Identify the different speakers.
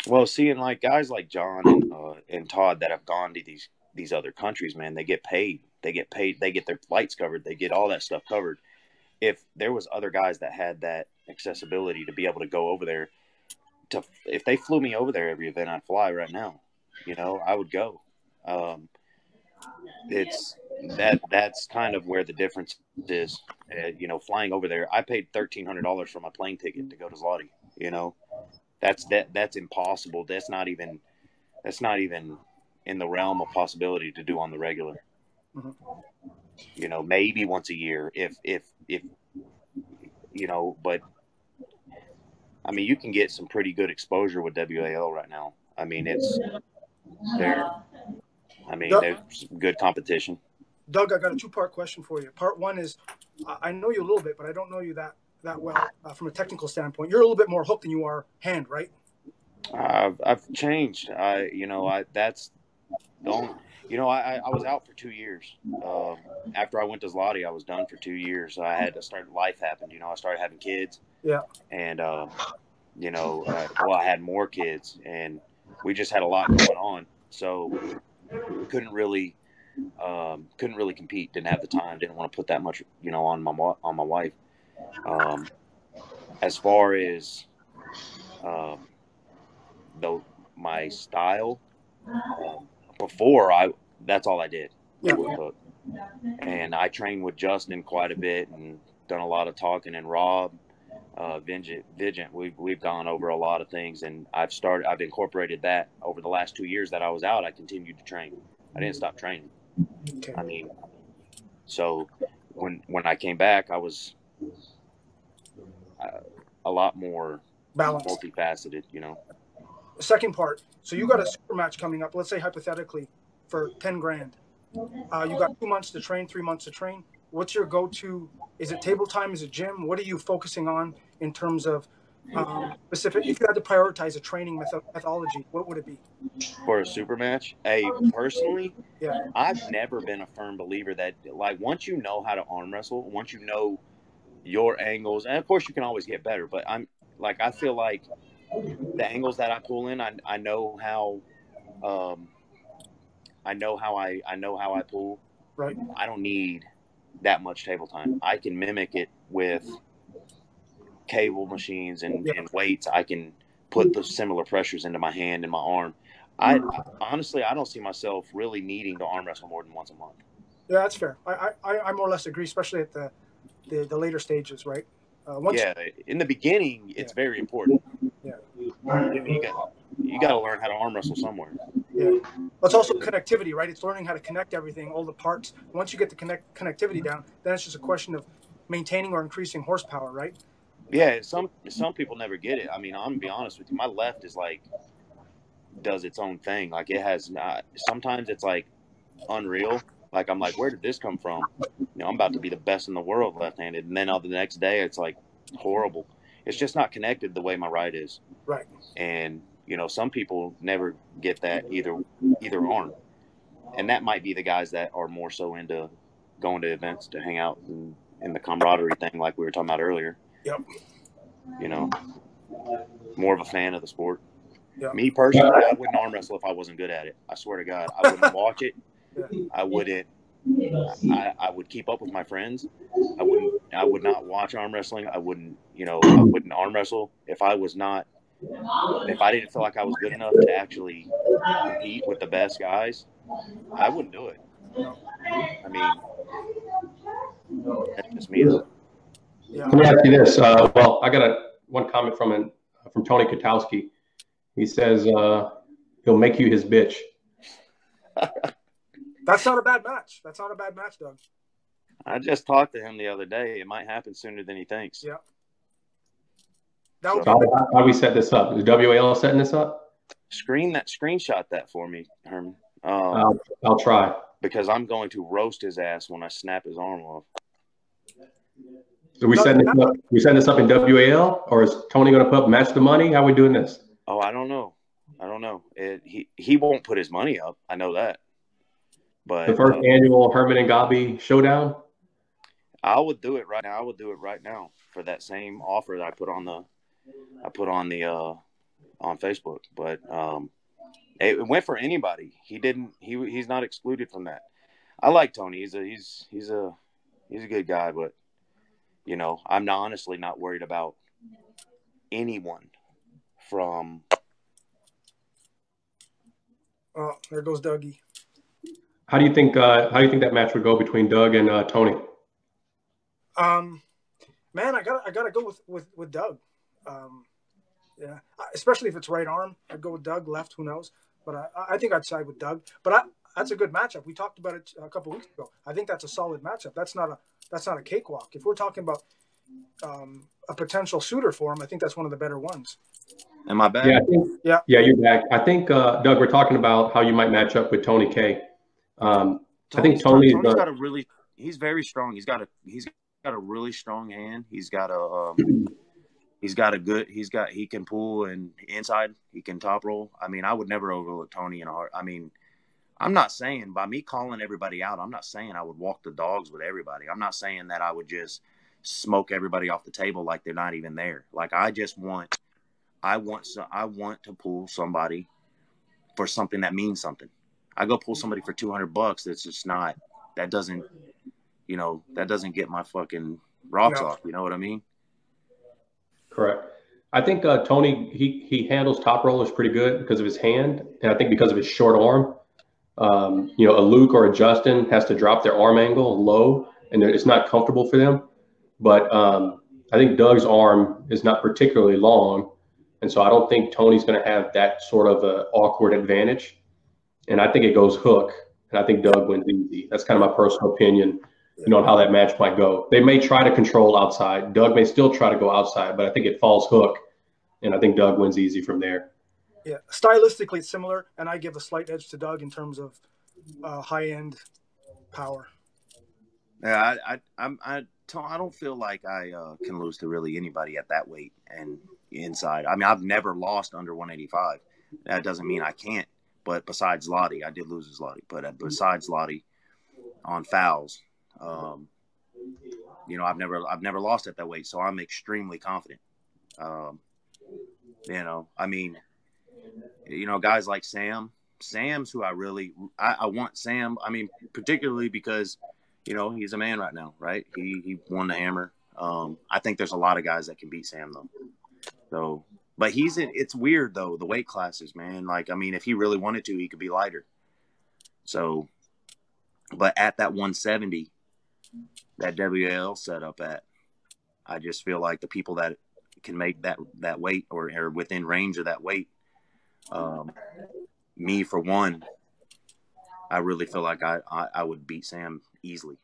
Speaker 1: Well, seeing like guys like John and Todd that have gone to these other countries, man, they get paid. They get paid. They get their flights covered. They get all that stuff covered. If there was other guys that had that accessibility to be able to go over there, if they flew me over there every event I'd fly right now, I would go. It's that's kind of where the difference is. Flying over there, I paid $1,300 for my plane ticket to go to Zloty. That's impossible. That's not even in the realm of possibility to do on the regular. Mm-hmm. Maybe once a year, if but I mean, you can get some pretty good exposure with WAL right now. I mean, there's good competition.
Speaker 2: Doug, I got a two-part question for you. Part one is, I know you a little bit, but I don't know you that well from a technical standpoint. You're a little bit more hook than you are hand, right?
Speaker 1: I've changed. That's the only. I was out for 2 years. After I went to Zloty, I was done for 2 years. I had to start. Life happened. I started having kids.
Speaker 2: Yeah.
Speaker 1: And I had more kids, and we just had a lot going on. So couldn't really compete. Didn't have the time. Didn't want to put that much, on my wife. As far as my style, before that's all I did.
Speaker 2: Yeah.
Speaker 1: And I trained with Justin quite a bit and done a lot of talking, and Rob, Vigent. We've gone over a lot of things, and I've incorporated that over the last 2 years that I was out. I continued to train. I didn't stop training.
Speaker 2: Okay.
Speaker 1: I mean, so when I came back, I was a lot more
Speaker 2: balanced,
Speaker 1: multifaceted.
Speaker 2: The second part. So you got a super match coming up. Let's say hypothetically, for $10,000. You got 2 months to train, 3 months to train. What's your go-to? Is it table time? Is it gym? What are you focusing on in terms of specific? If you had to prioritize a training methodology, what would it be?
Speaker 1: For a super match? Personally, I've never been a firm believer that, like, once you know how to arm wrestle, once you know your angles, and of course you can always get better, but I feel like the angles that I pull in, I know how I pull.
Speaker 2: Right.
Speaker 1: I don't need that much table time. I can mimic it with cable machines and weights. I can put the similar pressures into my hand and my arm. Honestly, I don't see myself really needing to arm wrestle more than once a month.
Speaker 2: Yeah, that's fair. I more or less agree, especially at the later stages, right?
Speaker 1: In the beginning, it's very important.
Speaker 2: Yeah.
Speaker 1: You got to learn how to arm wrestle somewhere.
Speaker 2: Yeah. But it's also connectivity, right? It's learning how to connect everything, all the parts. Once you get the connectivity down, then it's just a question of maintaining or increasing horsepower, right?
Speaker 1: Yeah, some people never get it. I mean, I'm going to be honest with you. My left is does its own thing. Like, it has not. Sometimes it's like unreal. Like, I'm like, where did this come from? I'm about to be the best in the world left-handed. And then on the next day, it's like horrible. It's just not connected the way my right is.
Speaker 2: Right.
Speaker 1: And, some people never get that either arm. And that might be the guys that are more so into going to events to hang out and the camaraderie thing like we were talking about earlier.
Speaker 2: Yep.
Speaker 1: More of a fan of the sport.
Speaker 2: Yep.
Speaker 1: Me personally, I wouldn't arm wrestle if I wasn't good at it. I swear to God, I wouldn't watch it.
Speaker 2: Yeah.
Speaker 1: I wouldn't. I would keep up with my friends. I would not watch arm wrestling. I wouldn't arm wrestle if I didn't feel like I was good enough to actually compete with the best guys. I wouldn't do it. I mean, that's just me though.
Speaker 3: Yeah. Let me ask you this. Well, I got one comment from Tony Kitowski. He says he'll make you his bitch.
Speaker 2: That's not a bad match. Doug.
Speaker 1: I just talked to him the other day. It might happen sooner than he thinks.
Speaker 2: Yeah.
Speaker 3: So how we set this up? Is WAL setting this up?
Speaker 1: Screenshot that for me, Herman.
Speaker 3: I'll try.
Speaker 1: Because I'm going to roast his ass when I snap his arm off.
Speaker 3: So we setting this up in WAL, or is Tony going to put match the money? How are we doing this?
Speaker 1: Oh, I don't know. He won't put his money up. I know that. But
Speaker 3: the first annual Herman and Gabi showdown.
Speaker 1: I would do it right now. For that same offer that I put on on Facebook, but it went for anybody. He's not excluded from that. I like Tony. He's a good guy, but I'm honestly not worried about anyone from.
Speaker 2: Oh, there goes Dougie.
Speaker 3: How do you think that match would go between Doug and Tony?
Speaker 2: Man, I gotta go with Doug. Yeah, especially if it's right arm, I'd go with Doug. Left, who knows? But I think I'd side with Doug. But that's a good matchup. We talked about it a couple weeks ago. I think that's a solid matchup. That's not a cakewalk. If we're talking about a potential suitor for him, I think that's one of the better ones.
Speaker 1: Am I back?
Speaker 3: Yeah, you're back. I think Doug, we're talking about how you might match up with Tony K. I think Tony's got
Speaker 1: he's very strong. He's got a really strong hand. He can pull and inside. He can top roll. I mean, I would never overlook Tony in a heart. I mean, I'm not saying by me calling everybody out, I'm not saying I would walk the dogs with everybody. I'm not saying that I would just smoke everybody off the table like they're not even there. Like I want to pull somebody for something that means something. I go pull somebody for $200. That's just not. That doesn't get my fucking rocks off. You know what I mean?
Speaker 3: Correct. I think Tony he handles top rollers pretty good because of his hand, and I think because of his short arm. A Luke or a Justin has to drop their arm angle low, and it's not comfortable for them. But I think Doug's arm is not particularly long, and so I don't think Tony's going to have that sort of awkward advantage. And I think it goes hook, and I think Doug wins easy. That's kind of my personal opinion, on how that match might go. They may try to control outside. Doug may still try to go outside, but I think it falls hook, and I think Doug wins easy from there.
Speaker 2: Yeah, stylistically it's similar, and I give a slight edge to Doug in terms of high-end power.
Speaker 1: Yeah, I don't feel like I can lose to really anybody at that weight and inside. I mean, I've never lost under 185. That doesn't mean I can't. But besides Lottie, I did lose his Lottie. But besides Lottie, on fouls, I've never lost at that weight, so I'm extremely confident. I mean, guys like Sam's who I want Sam. I mean, particularly because, he's a man right now, right? He won the hammer. I think there's a lot of guys that can beat Sam though. So, but it's weird though, the weight classes, man. Like, I mean, if he really wanted to, he could be lighter. So, but at that 170 that WL set up at, I just feel like the people that can make that weight or within range of that weight, me for one, I really feel like I would beat Sam easily.